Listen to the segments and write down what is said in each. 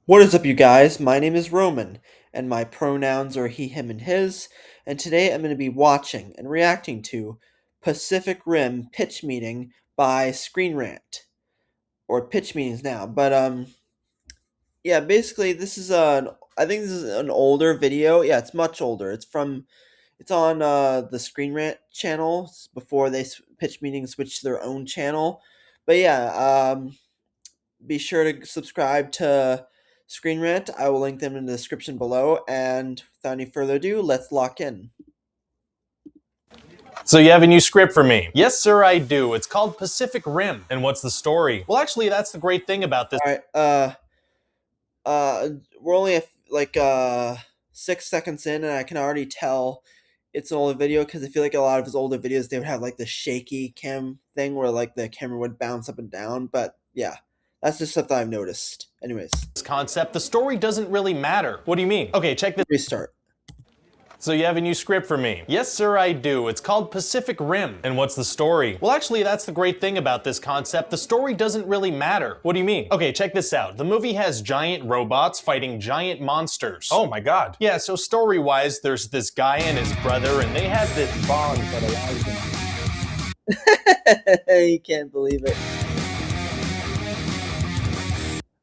What is up, you guys? My name is Roman, and my pronouns are he, him, and his. And today I'm going to be watching and reacting to Pacific Rim Pitch Meeting by Screen Rant, or Pitch Meetings now. Yeah, basically this is I think this is an older video. Yeah, it's much older. It's on the Screen Rant channel before Pitch Meeting switched to their own channel. But yeah, be sure to subscribe to Screen Rant. I will link them in the description below. And without any further ado, let's lock in. So you have a new script for me? Yes, sir, I do. It's called Pacific Rim. And what's the story? Well, actually, that's the great thing about this. All right. We're only 6 seconds in, and I can already tell it's an older video because I feel like a lot of his older videos they would have like the shaky cam thing where like the camera would bounce up and down. But yeah, that's just stuff that I've noticed. Anyways, Concept, the story doesn't really matter. What do you mean? Okay, check this. restart. So you have a new script for me? Yes, sir, I do. It's called Pacific Rim. And what's the story? Well, actually, that's the great thing about this concept. The story doesn't really matter. What do you mean? Okay, check this out. The movie has giant robots fighting giant monsters. Oh my god. Yeah, so story-wise, there's this guy and his brother, and they have this bond that allows them. You can't believe it.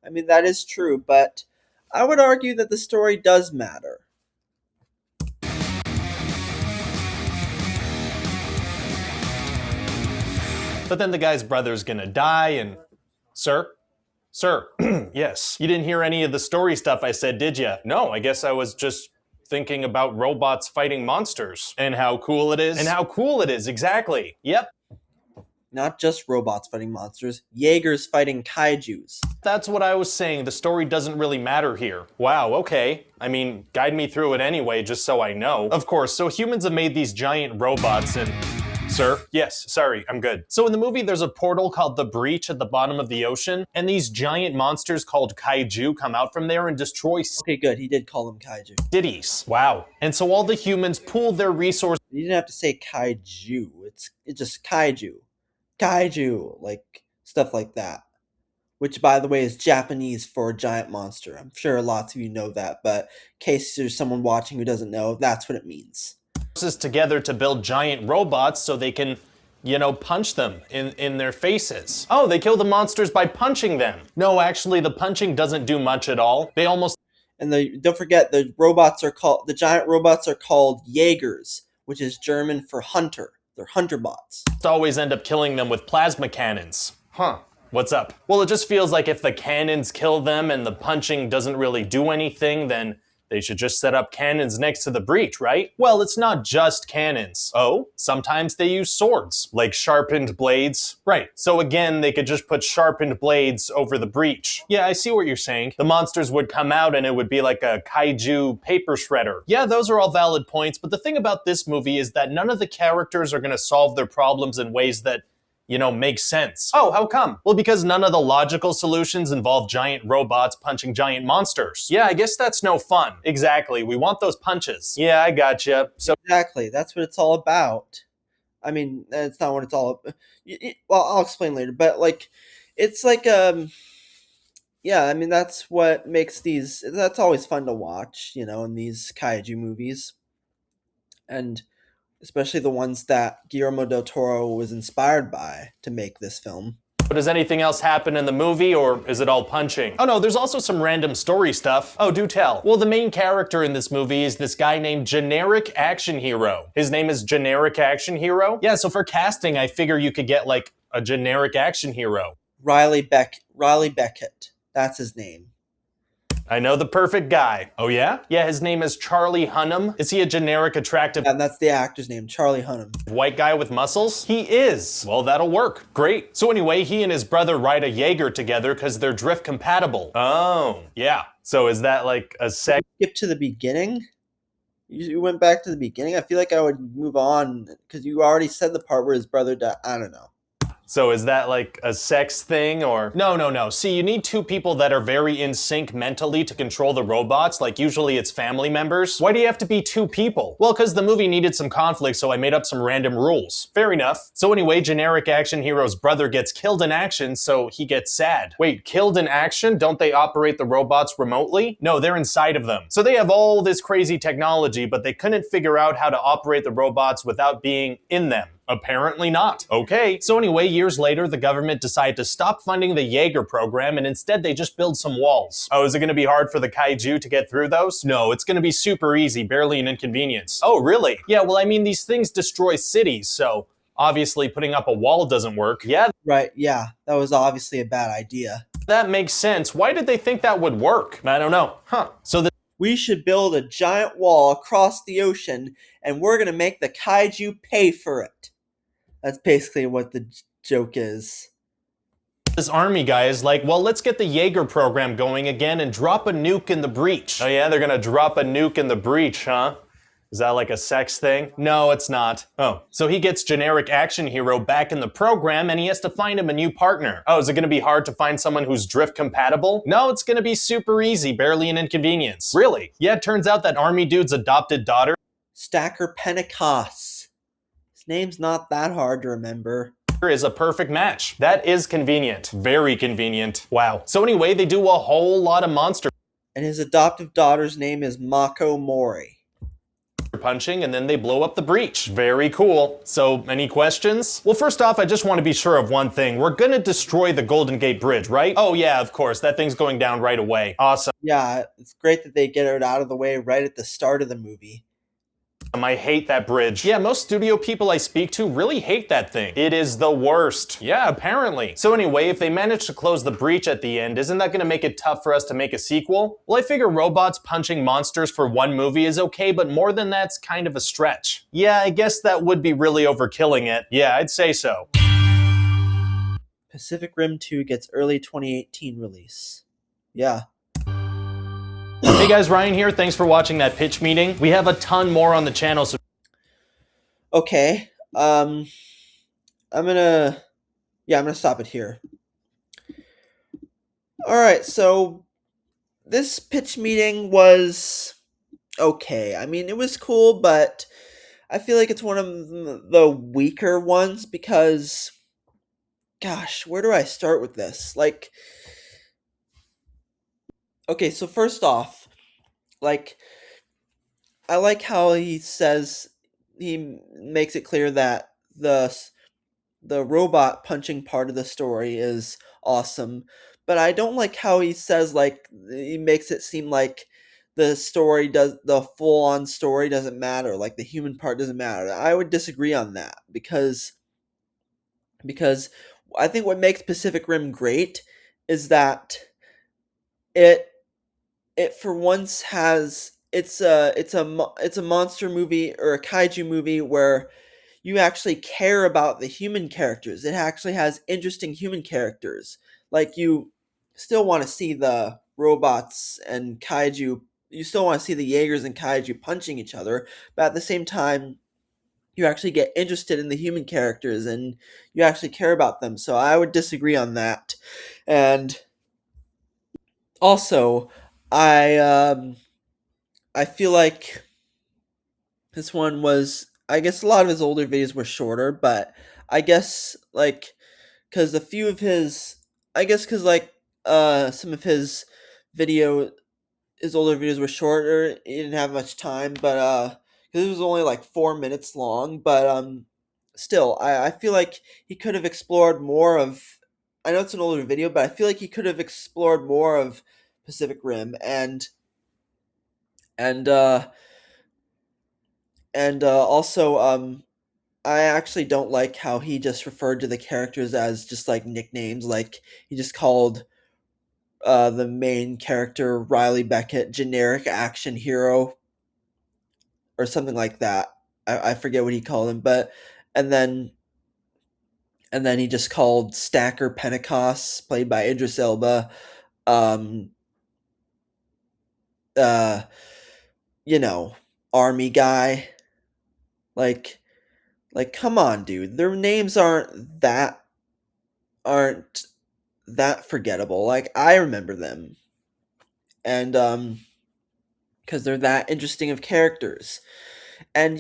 I mean, that is true, but I would argue that the story does matter. But then the guy's brother's gonna die and... Sir? Sir, yes. You didn't hear any of the story stuff I said, did ya? No, I guess I was just thinking about robots fighting monsters. And how cool it is. And how cool it is, exactly. Yep. Not just robots fighting monsters, Jaegers fighting kaijus. That's what I was saying. The story doesn't really matter here. Wow, okay. I mean, guide me through it anyway, just so I know. Of course, so humans have made these giant robots and... Sir? Yes, sorry, I'm good. So in the movie, there's a portal called the Breach at the bottom of the ocean, and these giant monsters called kaiju come out from there and destroy Okay, good. He did call them kaiju. cities. Wow. And so all the humans pool their resources. You didn't have to say kaiju. It's just kaiju. Kaiju, like stuff like that. Which, by the way, is Japanese for a giant monster. I'm sure lots of you know that, but in case there's someone watching who doesn't know, that's what it means. Together to build giant robots so they can, you know, punch them in their faces. Oh, they kill the monsters by punching them. No, actually, the punching doesn't do much at all. They almost... And don't forget, the giant robots are called Jaegers, which is German for hunter. They're hunter bots. always end up killing them with plasma cannons. Huh. What's up? Well, it just feels like if the cannons kill them and the punching doesn't really do anything, then they should just set up cannons next to the breach, right? Well, it's not just cannons. Oh, sometimes they use swords, like sharpened blades. Right, so again, they could just put sharpened blades over the breach. Yeah, I see what you're saying. The monsters would come out and it would be like a kaiju paper shredder. Yeah, those are all valid points, but the thing about this movie is that none of the characters are gonna solve their problems in ways that, you know, make sense. Oh, how come? Well, because none of the logical solutions involve giant robots punching giant monsters. Yeah, I guess that's no fun. Exactly, we want those punches. Yeah, I gotcha. So Exactly, that's what it's all about. I mean, that's not what it's all about. Well, I'll explain later, but like, it's like, yeah, I mean, that's what makes that's always fun to watch, you know, in these kaiju movies. And especially the ones that Guillermo del Toro was inspired by to make this film. does anything else happen in the movie, or is it all punching? Oh no, there's also some random story stuff. Oh, do tell. Well, the main character in this movie is this guy named Generic Action Hero. His name is Generic Action Hero? Yeah, so for casting, I figure you could get like a generic action hero. Riley Beckett. That's his name. I know the perfect guy. Oh yeah? Yeah, his name is Charlie Hunnam. Is he a generic, attractive And that's the actor's name, Charlie Hunnam. white guy with muscles? He is. Well, that'll work. Great. So anyway, he and his brother ride a Jaeger together because they're drift compatible. Oh, yeah. So is that like a Skip to the beginning? You went back to the beginning? I feel like I would move on because you already said the part where his brother died. I don't know. So is that like a sex thing or? No. See, you need two people that are very in sync mentally to control the robots, like usually it's family members. Why do you have to be two people? Well, because the movie needed some conflict, so I made up some random rules. Fair enough. So anyway, generic action hero's brother gets killed in action, so he gets sad. Wait, killed in action? Don't they operate the robots remotely? No, they're inside of them. So they have all this crazy technology, but they couldn't figure out how to operate the robots without being in them. Apparently not. Okay. So anyway, years later, the government decided to stop funding the Jaeger program and instead they just build some walls. Oh, is it gonna be hard for the kaiju to get through those? No, it's gonna be super easy, barely an inconvenience. Oh, really? Yeah, well, I mean, these things destroy cities, so obviously putting up a wall doesn't work. Yeah, Right, yeah, that was obviously a bad idea. that makes sense. Why did they think that would work? I don't know. So the We should build a giant wall across the ocean, and we're gonna make the kaiju pay for it. That's basically what the joke is. this army guy is like, well, let's get the Jaeger program going again and drop a nuke in the breach. Oh yeah, they're gonna drop a nuke in the breach, huh? Is that like a sex thing? No, it's not. Oh, so he gets generic action hero back in the program and he has to find him a new partner. Oh, is it gonna be hard to find someone who's drift compatible? No, it's gonna be super easy, barely an inconvenience. Really? Yeah, it turns out that army dude's adopted daughter Stacker Pentecost. His name's not that hard to remember. is a perfect match. That is convenient. Very convenient. Wow. So anyway, they do a whole lot of monster And his adoptive daughter's name is Mako Mori. punching and then they blow up the breach. Very cool. So, any questions? Well, first off, I just want to be sure of one thing. We're gonna destroy the Golden Gate Bridge, right? Oh yeah, of course. That thing's going down right away. Awesome. Yeah, it's great that they get it out of the way right at the start of the movie. I hate that bridge. Yeah, most studio people I speak to really hate that thing. It is the worst. Yeah, apparently. So anyway, if they manage to close the breach at the end, isn't that gonna make it tough for us to make a sequel? Well, I figure robots punching monsters for one movie is okay, but more than that's kind of a stretch. Yeah, I guess that would be really overkilling it. Yeah, I'd say so. Pacific Rim 2 gets early 2018 release. Yeah. Hey guys, Ryan here. Thanks for watching that pitch meeting. We have a ton more on the channel, so Okay. I'm gonna stop it here. Alright, so this pitch meeting was okay. I mean, it was cool, but I feel like it's one of the weaker ones because, gosh, where do I start with this? Like, okay, so first off, like, I like how he makes it clear that the robot punching part of the story is awesome, but I don't like how he says, like, he makes it seem like the full on story doesn't matter, like the human part doesn't matter. I would disagree on that because I think what makes Pacific Rim great is that it it for once has it's a monster movie or a kaiju movie where you actually care about the human characters. It actually has interesting human characters. Like, you still want to see the robots and kaiju. You still want to see the Jaegers and kaiju punching each other, but at the same time, you actually get interested in the human characters and you actually care about them. So I would disagree on that. And also, I feel like this one was, I guess a lot of his older videos were shorter, but I guess, like, because a few of his, I guess because, like, some of his older videos were shorter, he didn't have much time, but, because it was only like 4 minutes long, but, still, I feel like he could have explored more of, I know it's an older video, but I feel like he could have explored more of Pacific Rim, and, also, I actually don't like how he just referred to the characters as just like nicknames. Like, he just called the main character Riley Beckett generic action hero or something like that. I forget what he called him, but and then he just called Stacker Pentecost, played by Idris Elba, um, uh, army guy. Like, come on, dude. Their names aren't that aren't that forgettable. Like I remember them, and because they're that interesting of characters. And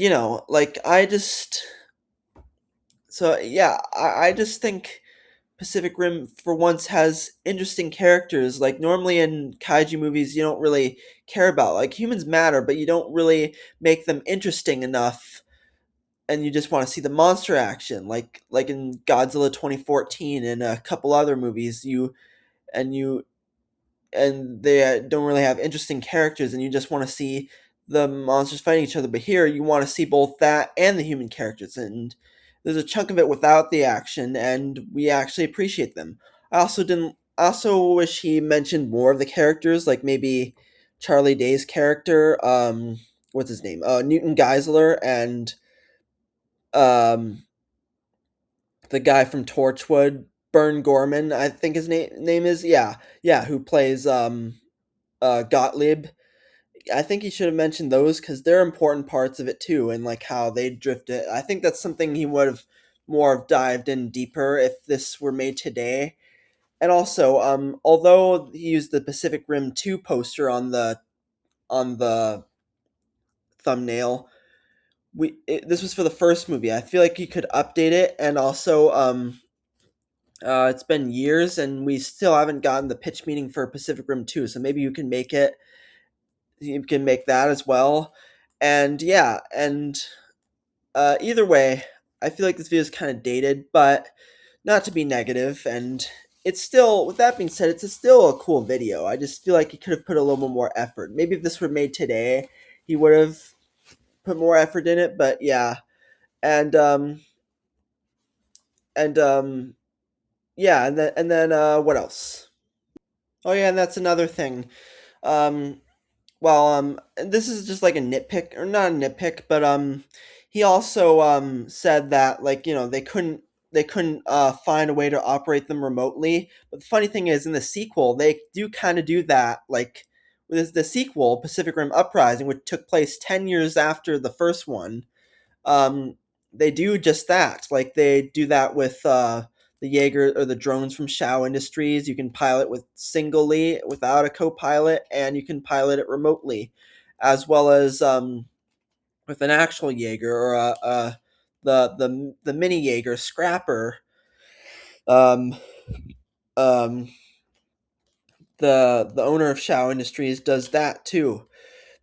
like I just think Pacific Rim for once has interesting characters. Like normally in kaiju movies, you don't really care about, like, humans matter, but you don't really make them interesting enough, and you just want to see the monster action. Like in Godzilla 2014 and a couple other movies, and you and they don't really have interesting characters, and you just want to see the monsters fighting each other. But here, you want to see both that and the human characters, and there's a chunk of it without the action, and we actually appreciate them. I also didn't. I also wish he mentioned more of the characters, like maybe Charlie Day's character. What's his name? Newton Geisler, and um, the guy from Torchwood, Bern Gorman. I think his name is, yeah, who plays Gottlieb. I think he should have mentioned those because they're important parts of it too, and like how they drifted. I think that's something he would have more have dived in deeper if this were made today. And also, although he used the Pacific Rim 2 poster on the thumbnail, this was for the first movie. I feel like he could update it, and also, it's been years, and we still haven't gotten the pitch meeting for Pacific Rim 2. So maybe you can make it. You can make that as well, and yeah, and either way, I feel like this video is kind of dated, but not to be negative, and it's still. With that being said, still a cool video. I just feel like he could have put a little bit more effort. Maybe if this were made today, he would have put more effort in it. But yeah, and and yeah, and then what else? Oh yeah, and that's another thing. Um, Well, and this is just like a nitpick, or not a nitpick, but he also said that, like, they couldn't find a way to operate them remotely. But the funny thing is, in the sequel, they do kind of do that. Like with the sequel, Pacific Rim Uprising, which took place 10 years after the first one, um, they do just that. Like they do that with the Jaeger or the drones from Shaw Industries. You can pilot with singly without a co-pilot, and you can pilot it remotely, as well as with an actual Jaeger or the mini Jaeger Scrapper. Um, um, the owner of Shaw Industries does that too.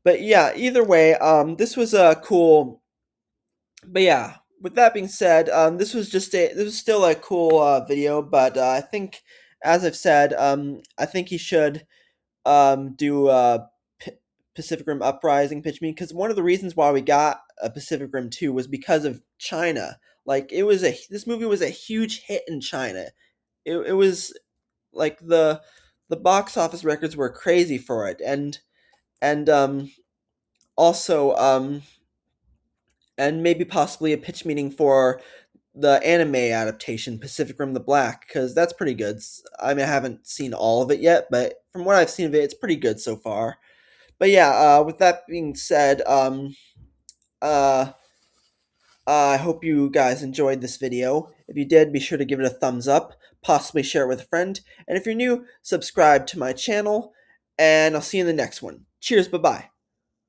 But yeah, either way, this was a cool. But yeah, with that being said, this was still a cool video. But I think, as I've said, I think he should do P- Pacific Rim Uprising pitch me, because one of the reasons why we got a Pacific Rim 2 was because of China. Like this movie was a huge hit in China. It was like the box office records were crazy for it, and also and maybe possibly a pitch meeting for the anime adaptation, Pacific Rim: The Black, because that's pretty good. I mean, I haven't seen all of it yet, but from what I've seen of it, it's pretty good so far. But yeah, with that being said, uh, I hope you guys enjoyed this video. If you did, be sure to give it a thumbs up, possibly share it with a friend, and if you're new, subscribe to my channel, and I'll see you in the next one. Cheers, bye bye.